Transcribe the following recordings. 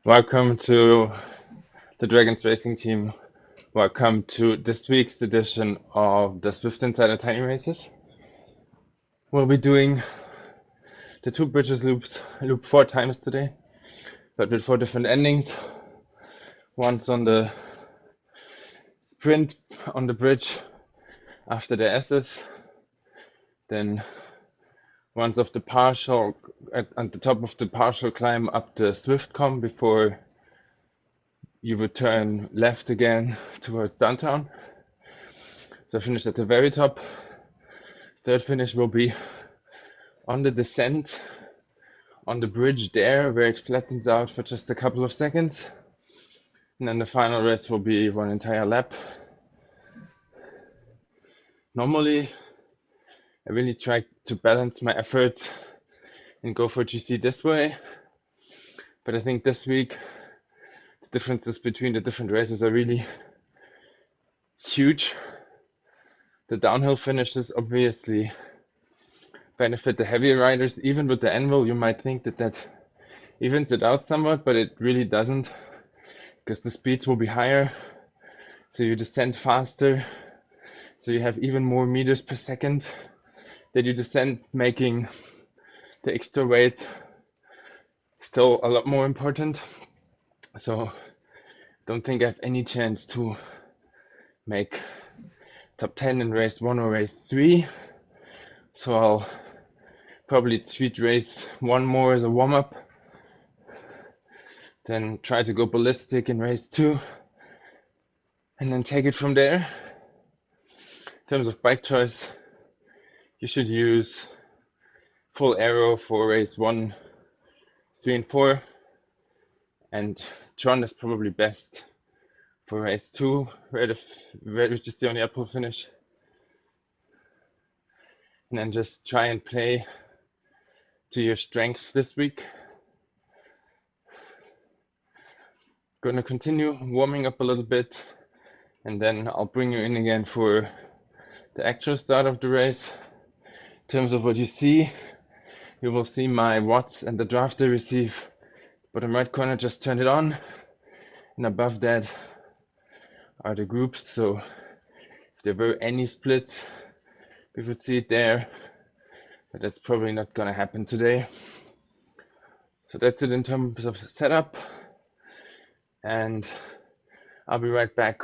Welcome to the Dragons Racing Team. Welcome to this week's edition of the Zwift Insider Tiny Races. We'll be doing the two bridges loop 4 times today, but with 4 different endings. Once on the sprint on the bridge after the S's, then once off the partial at the top of the partial climb up the Zwift comb before you would turn left again towards downtown. So I finished at the very top. Third finish will be on the descent on the bridge there, where it flattens out for just a couple of seconds. And then the final race will be one entire lap. Normally, I really try to balance my efforts and go for GC this way. But I think this week, the differences between the different races are really huge. The downhill finishes obviously benefit the heavier riders. Even with the anvil, you might think that evens it out somewhat, but it really doesn't, because the speeds will be higher, so you descend faster, so you have even more meters per second that you descend, making the extra weight still a lot more important. So don't think I have any chance to make top 10 in race 1 or race 3, so I'll probably treat race 1 more as a warm-up, then try to go ballistic in race 2, and then take it from there. In terms of bike choice, you should use full aero for race 1, 3, and 4, and Tron is probably best for race 2, which is the only uphill finish. And then just try and play to your strengths this week. Gonna continue warming up a little bit, and then I'll bring you in again for the actual start of the race. In terms of what you see, you will see my watts and the draft I receive. Bottom right corner, just turned it on, and above that are the groups. So if there were any splits, we would see it there, but that's probably not gonna happen today. So that's it in terms of setup, and I'll be right back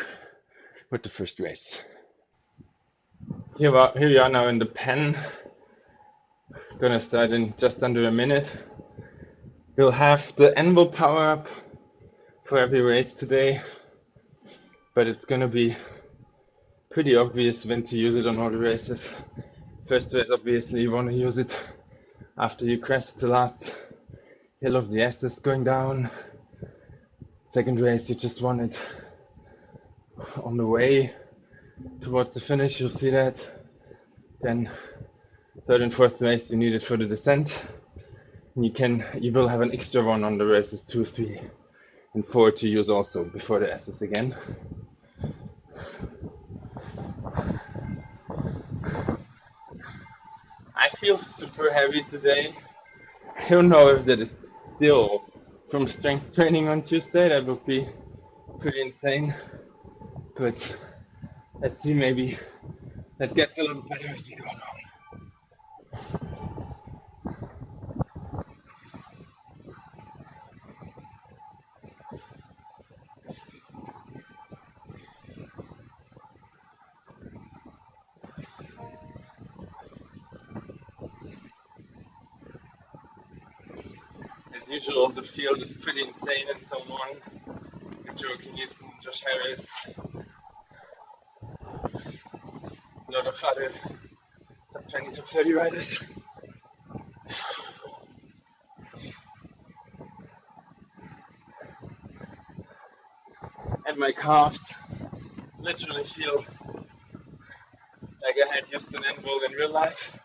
with the first race. Here we are now in the pen. Gonna start in just under a minute. We'll have the anvil power up for every race today, but it's gonna be pretty obvious when to use it on all the races. First race, obviously, you want to use it after you crest the last hill of the Estes going down. Second race, you just want it on the way towards the finish, you'll see that. Then third and fourth race, you need it for the descent. And you will have an extra one on the races 2, 3, and 4 to use also before the S's again. I feel super heavy today. I don't know if that is still from strength training on Tuesday. That would be pretty insane. But let's see, maybe that gets a little better as we go along. As usual, the field is pretty insane and so on. Joe Kineson, Josh Harris, a lot of other top 20, top 30 riders. And my calves literally feel like I had used an anvil in real life.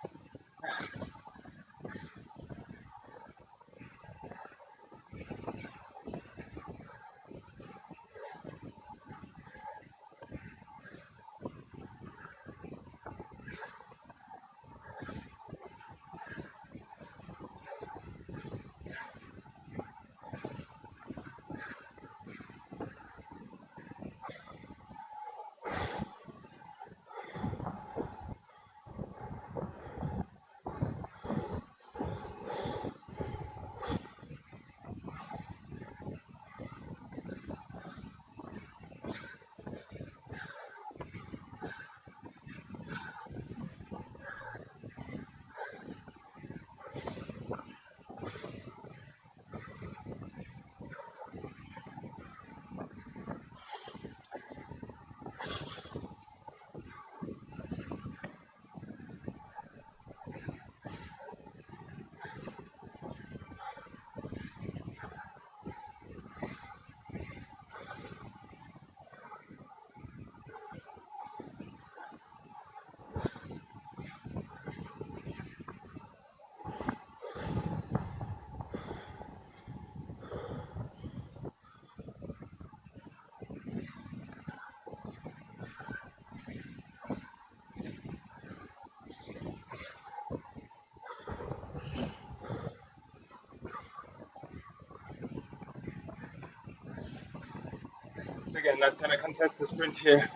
So again, not gonna contest the sprint here,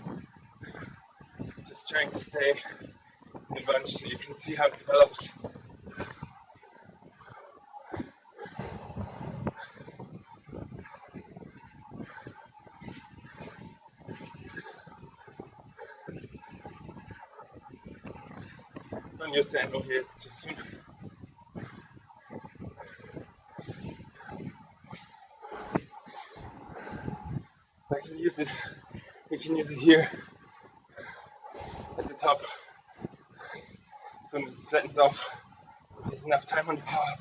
just trying to stay in the bunch so you can see how it develops. Don't use the angle here, it's too soon. I can use it, we can use it here at the top. As soon as it flattens off, there's enough time on the power up.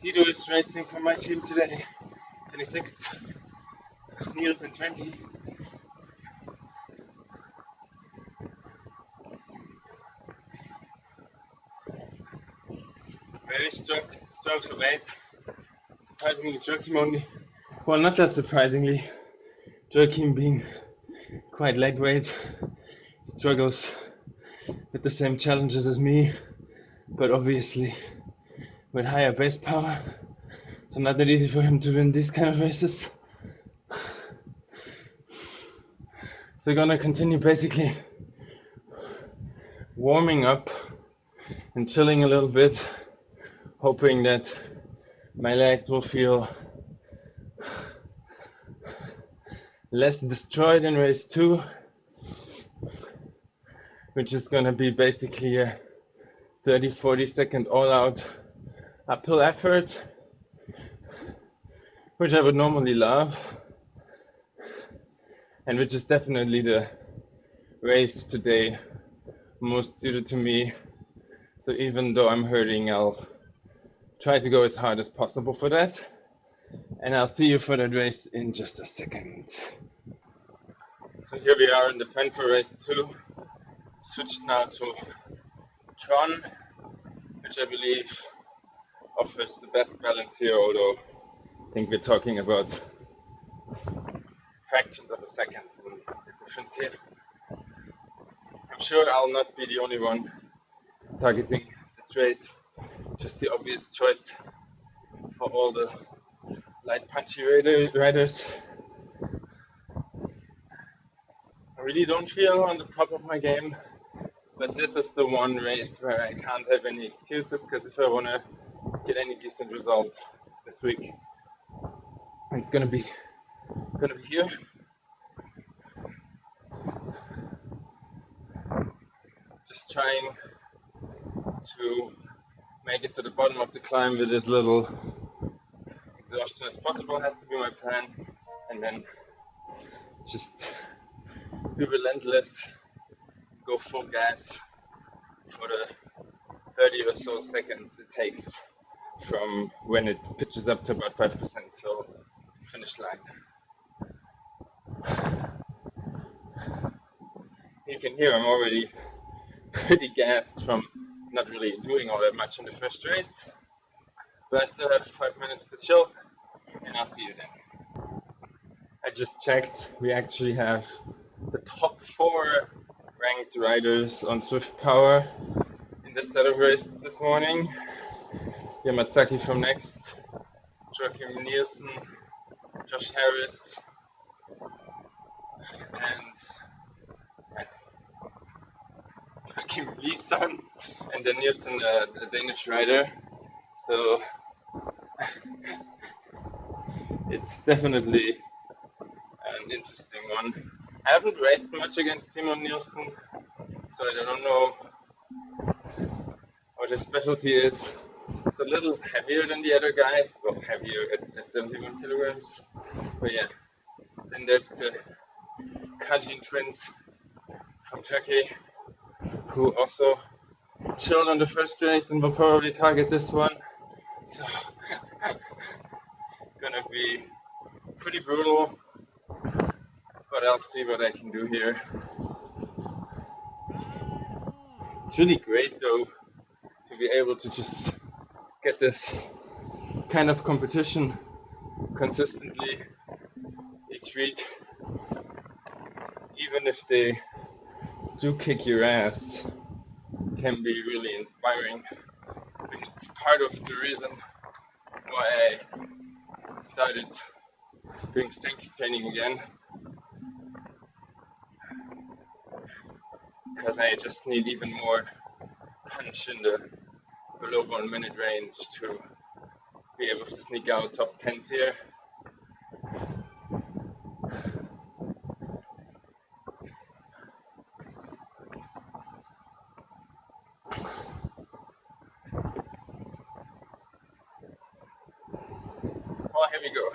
Dido is racing for my team today, 26th, Niels in 20. Very strong to weight. Surprisingly, Joachim only, well, not that surprisingly, Joachim being quite lightweight, struggles with the same challenges as me, but obviously with higher base power, so not that easy for him to win these kind of races. So gonna continue basically warming up and chilling a little bit, hoping that my legs will feel less destroyed in race 2, which is gonna be basically a 30-40 second all-out uphill effort, which I would normally love, and which is definitely the race today most suited to me. So even though I'm hurting, I'll try to go as hard as possible for that, and I'll see you for that race in just a second. So here we are in the plan for race 2. Switched now to Tron, which I believe offers the best balance here, although I think we're talking about fractions of a second in the difference here. I'm sure I'll not be the only one targeting this race, just the obvious choice for all the light punchy riders. I really don't feel on the top of my game, but this is the one race where I can't have any excuses, because if I want to get any decent result this week, it's gonna be here. Just trying to make it to the bottom of the climb with as little exhaustion as possible has to be my plan, and then just be relentless, go full gas for the 30 or so seconds it takes from when it pitches up to about 5% till finish line. You can hear I'm already pretty gassed from not really doing all that much in the first race, but I still have 5 minutes to chill, and I'll see you then. I just checked, we actually have the top 4 ranked riders on Zwift Power in this set of races this morning. Yamazaki from next, Joachim Nielsen, Josh Harris, and Joachim Lisan, and then Nielsen, a Danish rider. So it's definitely an interesting one. I haven't raced much against Simon Nielsen, so I don't know what his specialty is. It's a little heavier than the other guys, well, heavier at 71 kilograms. But yeah, then there's the Kajin twins from from Turkey who also chilled on the first race and will probably target this one. So gonna be pretty brutal, but I'll see what I can do here. It's really great though to be able to just get this kind of competition consistently each week, even if they do kick your ass, can be really inspiring. I mean, it's part of the reason why I started doing strength training again, because I just need even more punch in the below 1 minute range to be able to sneak out top 10s here. Oh, here we go.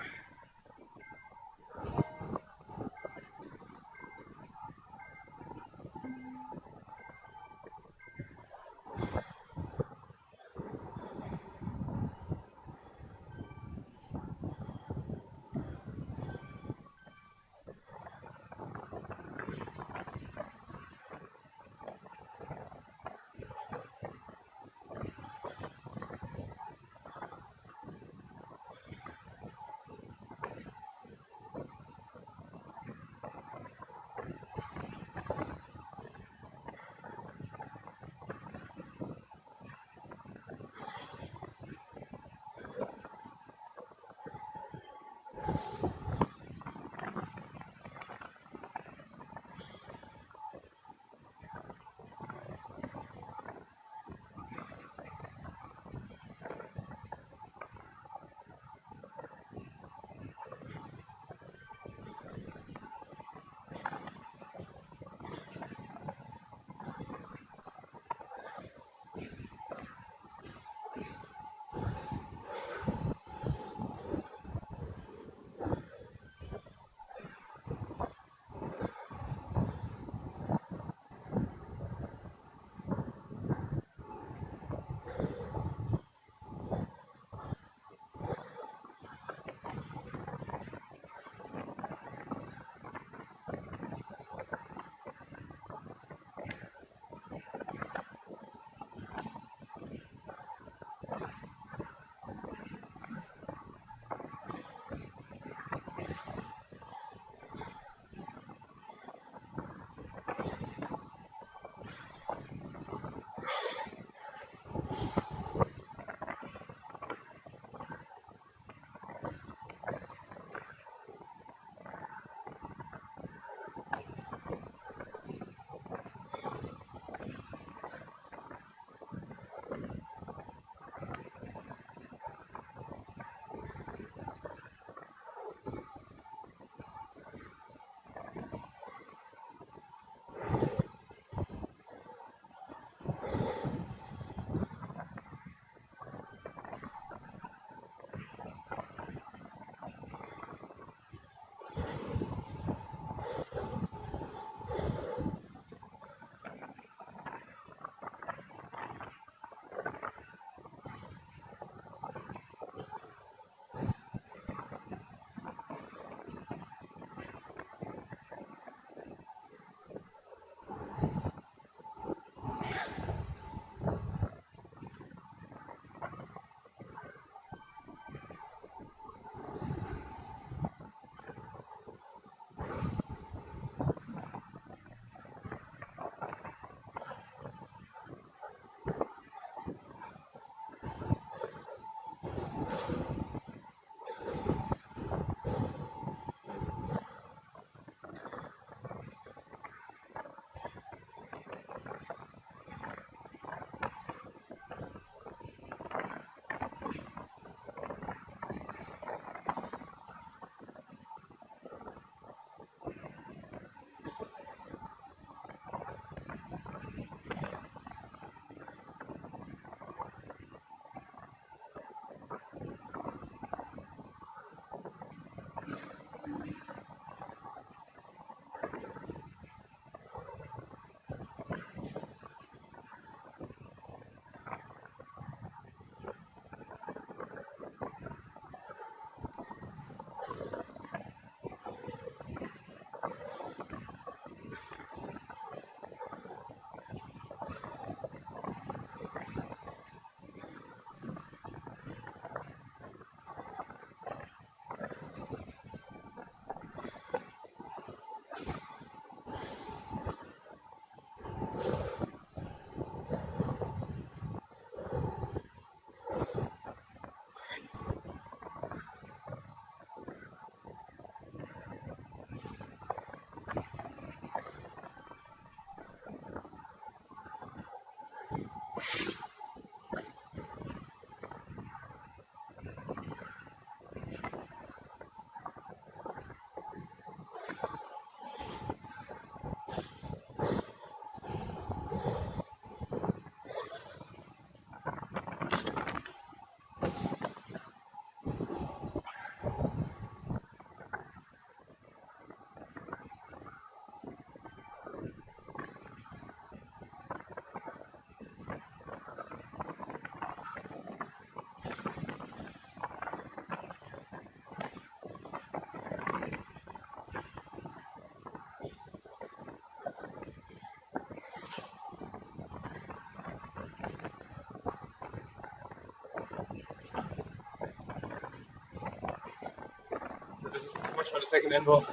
for the second interval.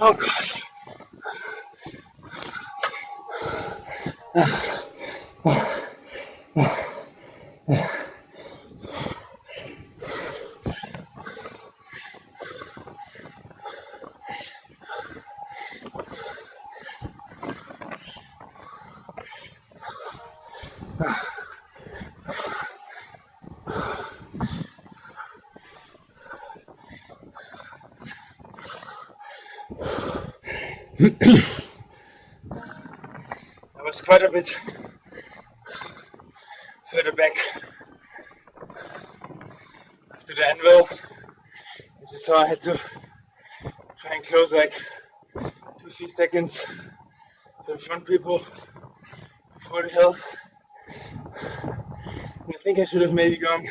Oh God. I was quite a bit further back after the anvil. As you saw, I had to try and close like 2-3 seconds to the front people before the hill. And I think I should have maybe gone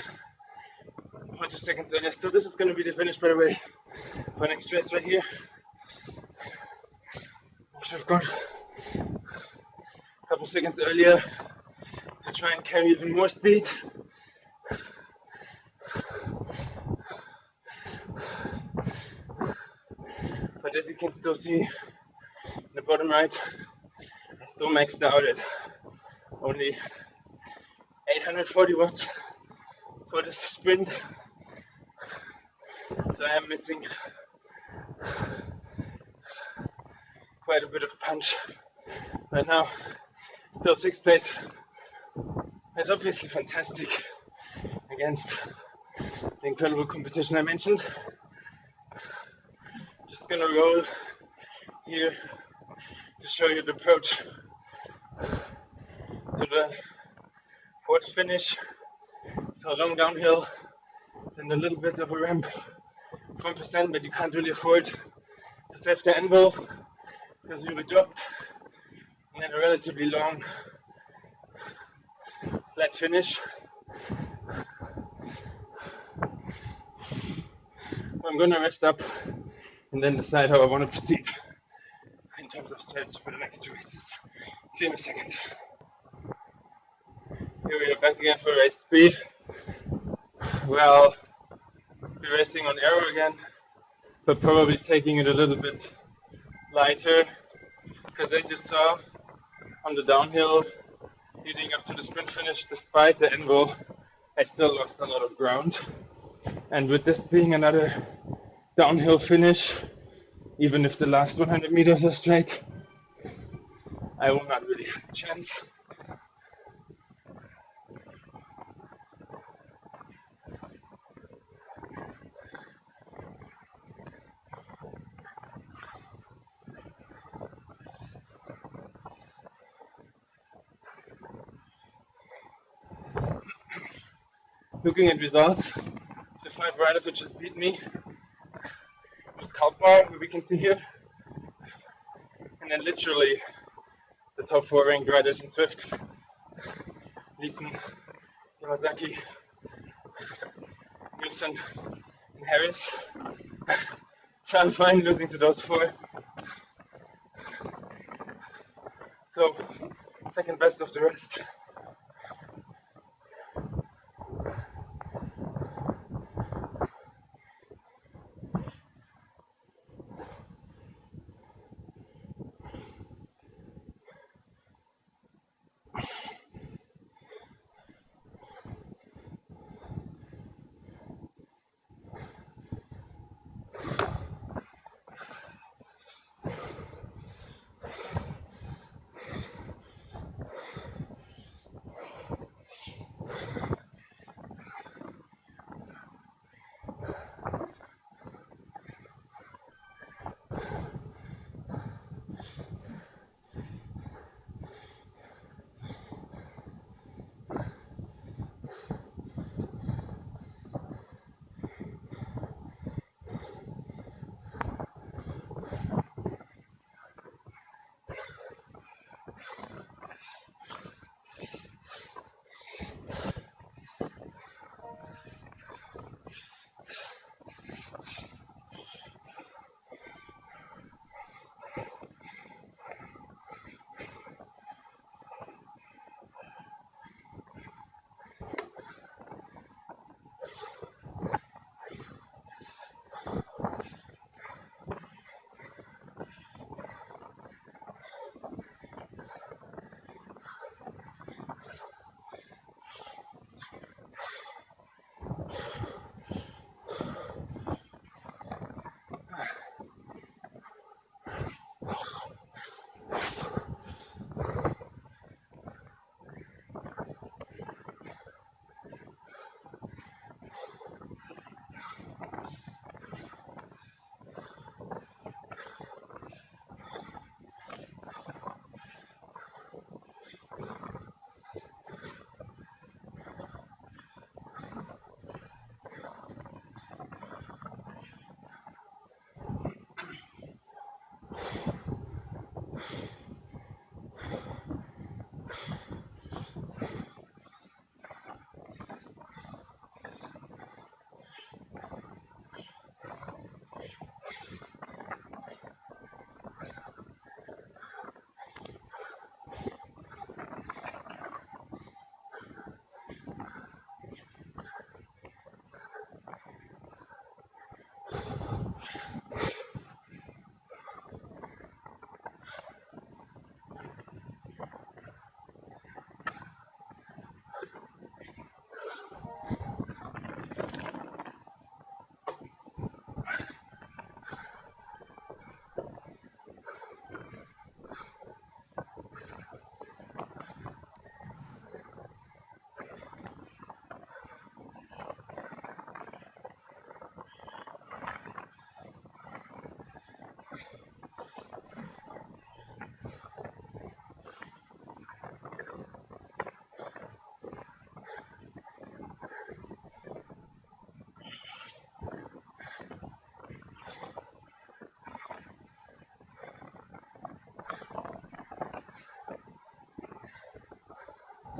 1-2 seconds earlier. So this is going to be the finish, by the way, for next race right here. I should have gone a couple seconds earlier to try and carry even more speed. But as you can still see in the bottom right, I still maxed out at only 840 watts for the sprint. So I am missing quite a bit of punch right now. Still 6th place. It's obviously fantastic against the incredible competition I mentioned. Just gonna roll here to show you the approach to the 4th finish. So long downhill, then a little bit of a ramp, 1%, but you can't really afford to save the anvil because you'll be dropped, and then a relatively long flat finish. I'm gonna rest up and then decide how I want to proceed in terms of strategy for the next 2 races. See you in a second. Here we are back again for race 3. Well, we're racing on aero again, but probably taking it a little bit lighter, because as you saw on the downhill leading up to the sprint finish, despite the anvil, I still lost a lot of ground. And with this being another downhill finish, even if the last 100 meters are straight, I will not really have a chance. Looking at results, the 5 riders who just beat me was Wqtopua, who we can see here, and then literally the top 4 ranked riders in Zwift. Leeson, Yamazaki, Wilson, and Harris. So I'm fine losing to those 4. So, second best of the rest.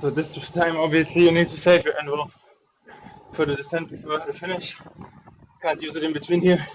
So this time obviously you need to save your envelope for the descent before the finish. Can't use it in between here.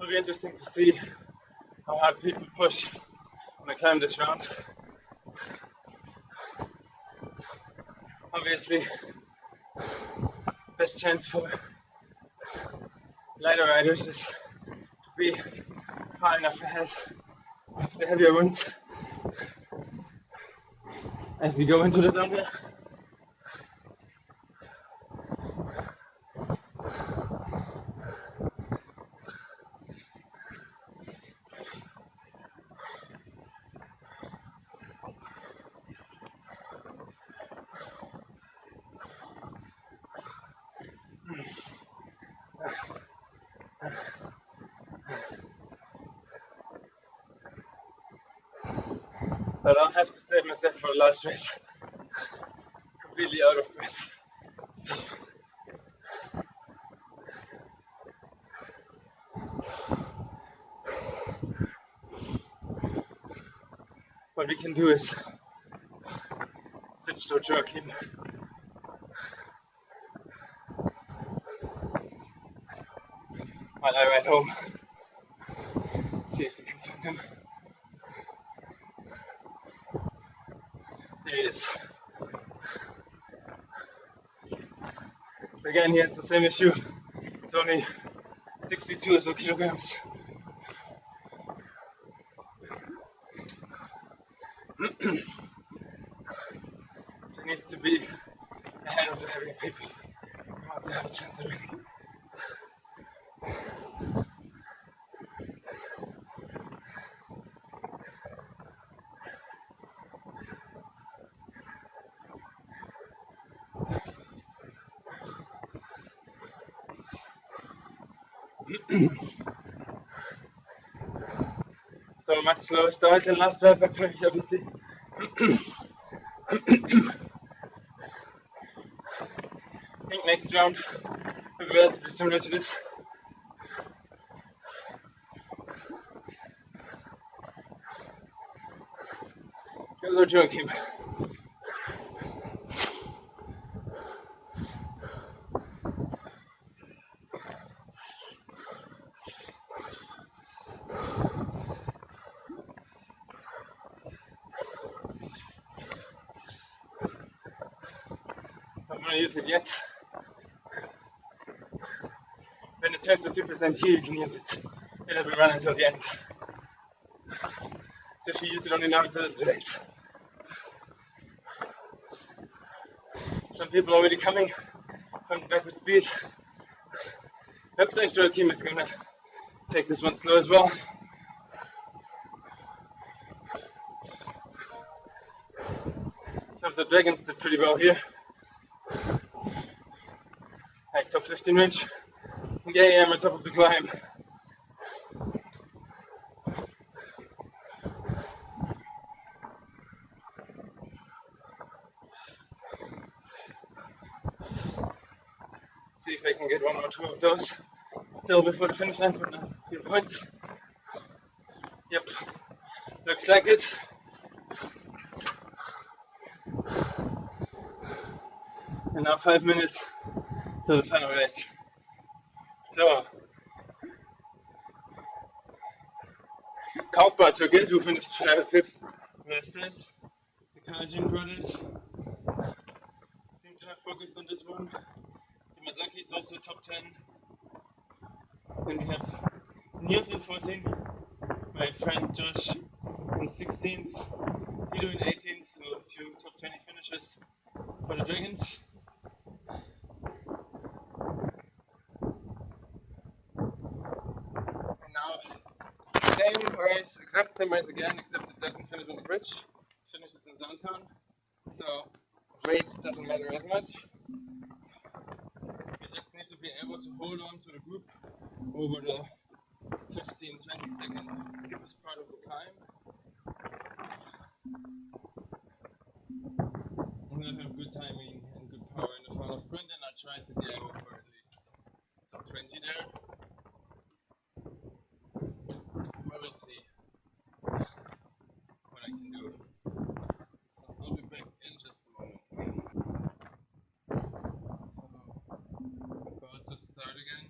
It'll be interesting to see how hard people push when I climb this round. Obviously, best chance for lighter riders is to be far enough ahead of the heavier ones as we go into the thunder. But I'll have to save myself for the last race. Completely out of breath. So, what we can do is switch to a jerking while I ride home. See if we can find him. There he is. So again, he has the same issue. It's only 62 or so kilograms. So he needs to be ahead of the heavier people. He wants to have a chance of winning. So much slower start than last lap, obviously. I think next round will be relatively similar to this. Hello, Joachim. I'm not going to use it yet. When it turns to 2% here, you can use it. It'll be run until the end. So if you use it only now, it's too late. Some people are already coming from the backward speed. Looks like Joachim is gonna take this one slow as well. Some of the dragons did pretty well here. Like top 15 range. Yeah, I'm on top of the climb. See if I can get one or two of those still before the finish line for a few points. Yep, looks like it. And now 5 minutes till the final race. So, Wqtopua took it, who finished 5th last race. The Kajin brothers seem to have focused on this one. Yamazaki is also top 10. Then we have Niels in 14, my friend Josh in 16th, Hilo in 18th, so a few top 20 finishes for the Dragons. And now, same race, exact same race again, except it doesn't finish on the bridge, it finishes in downtown, so weight doesn't matter as much. You just need to be able to hold on to the group over the 15-20 seconds of the steepest part of the climb. I'm gonna have good timing and good power in the final sprint, and I try to be able for at least top 20 there. But we'll see what I can do. So I'll be back in just a moment. About to start again.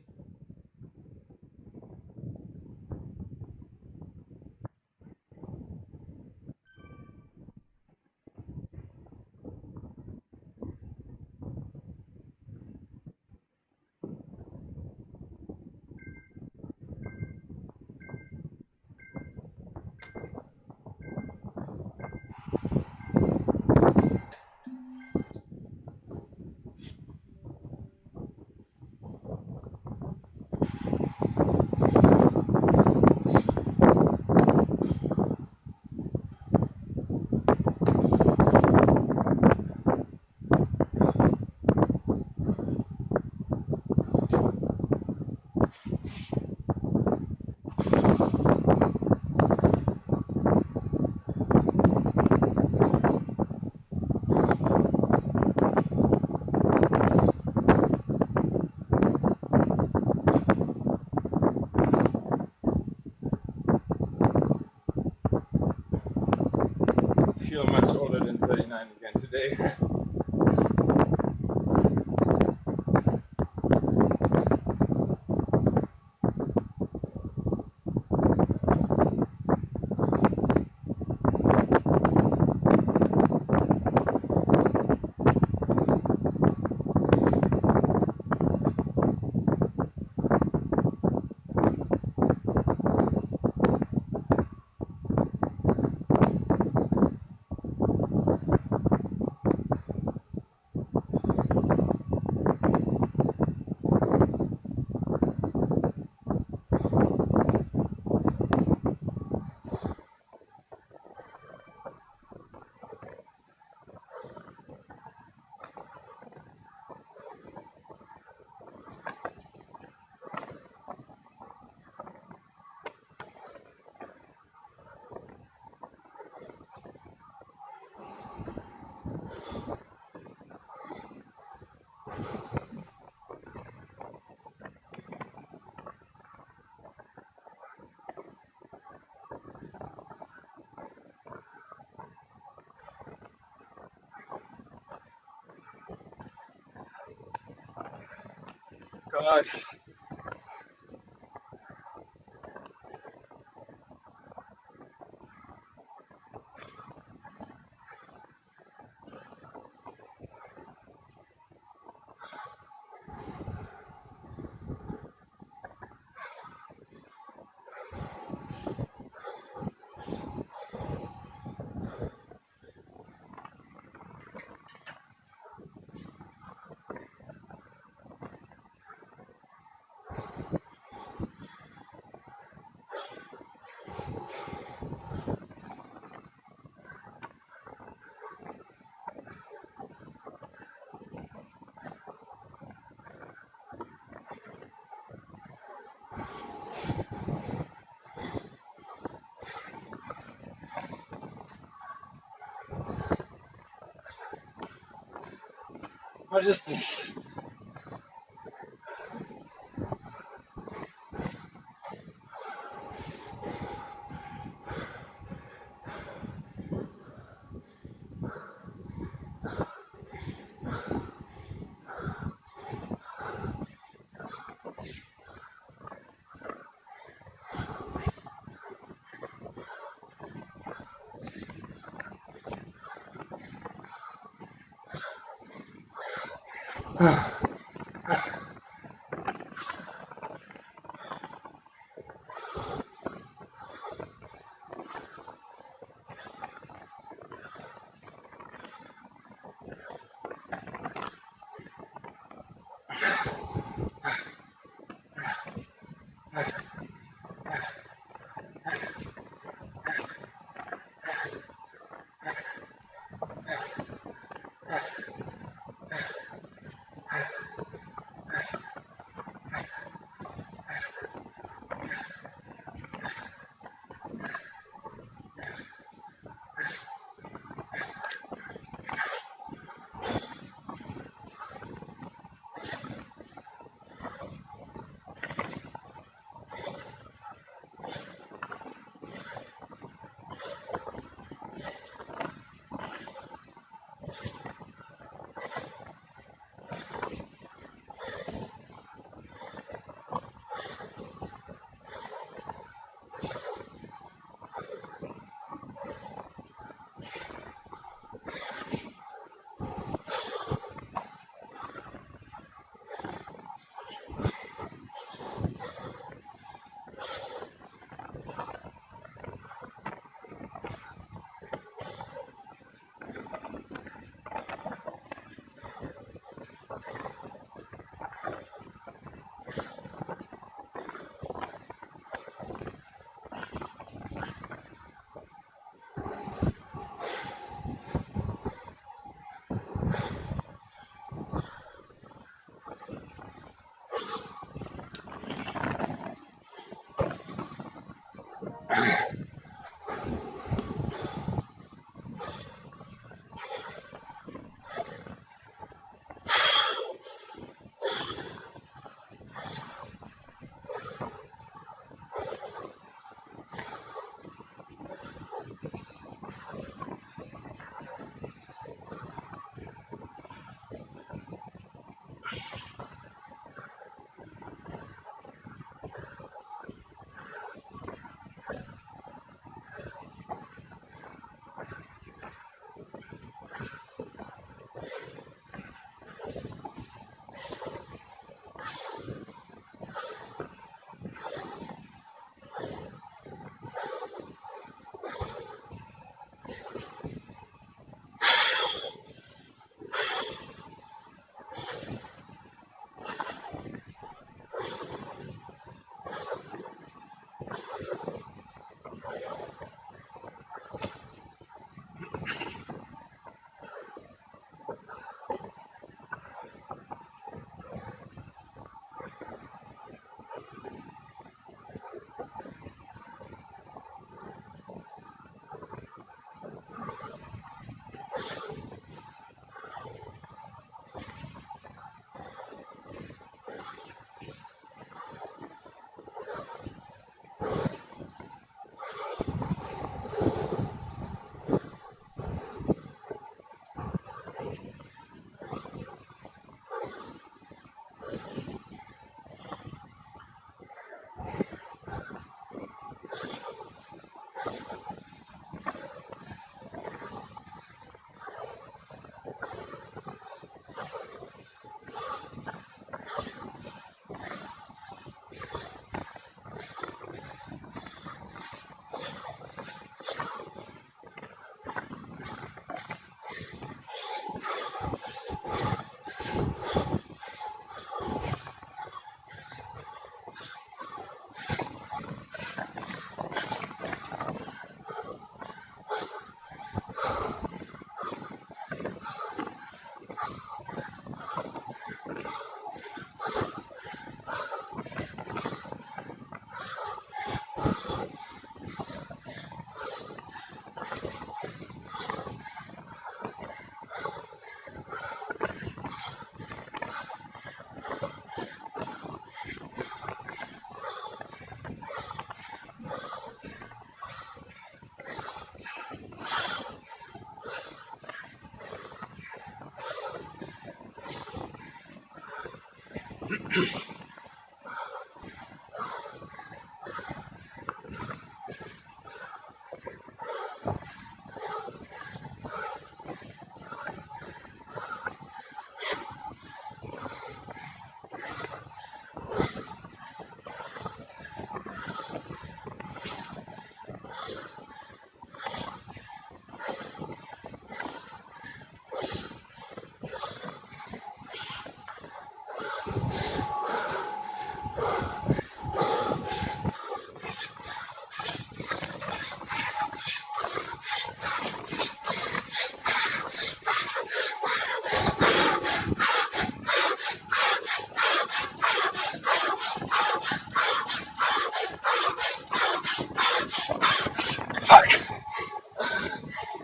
feel much older than 39 again today. God. What is this?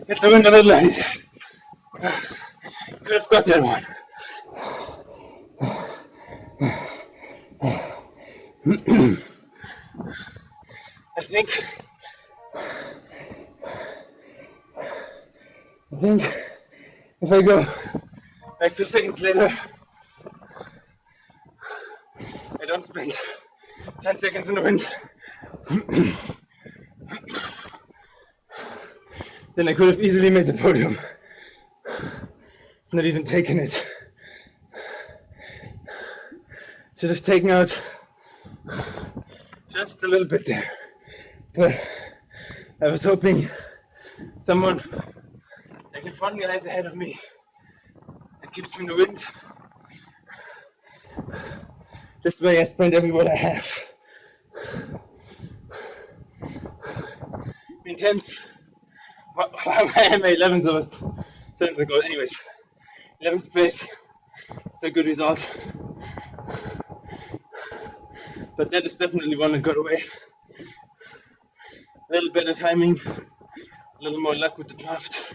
Hit the wind a little late. Could have got that one. I think if I go back 2 seconds later, I don't spend 10 seconds in the wind, then I could have easily made the podium. Not even taken it. Should have taken out just a little bit there. But I was hoping someone like in front guy is ahead of me and keeps me in the wind. This way I spend every word I have. Intense. Why am I 11th? I was 7th ago. Anyways, 11th place. It's a good result. But that is definitely one that got away. A little better timing, a little more luck with the draft.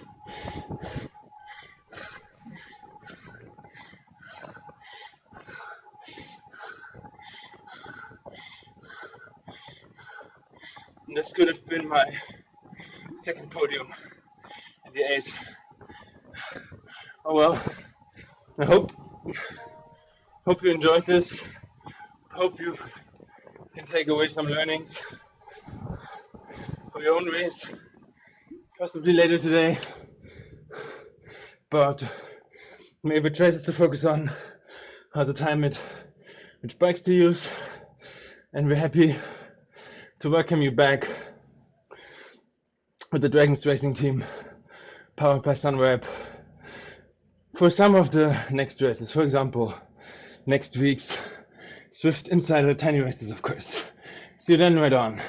And this could have been my second podium in the A's. Oh well, I hope Hope you enjoyed this. Hope you can take away some learnings for your own race, possibly later today. But maybe choices to focus on, how to time it, which bikes to use, and we're happy to welcome you back with the Dragons Racing team, powered by Sunweb, for some of the next races. For example, next week's Zwift Insider Tiny Races, of course. See you then, right on.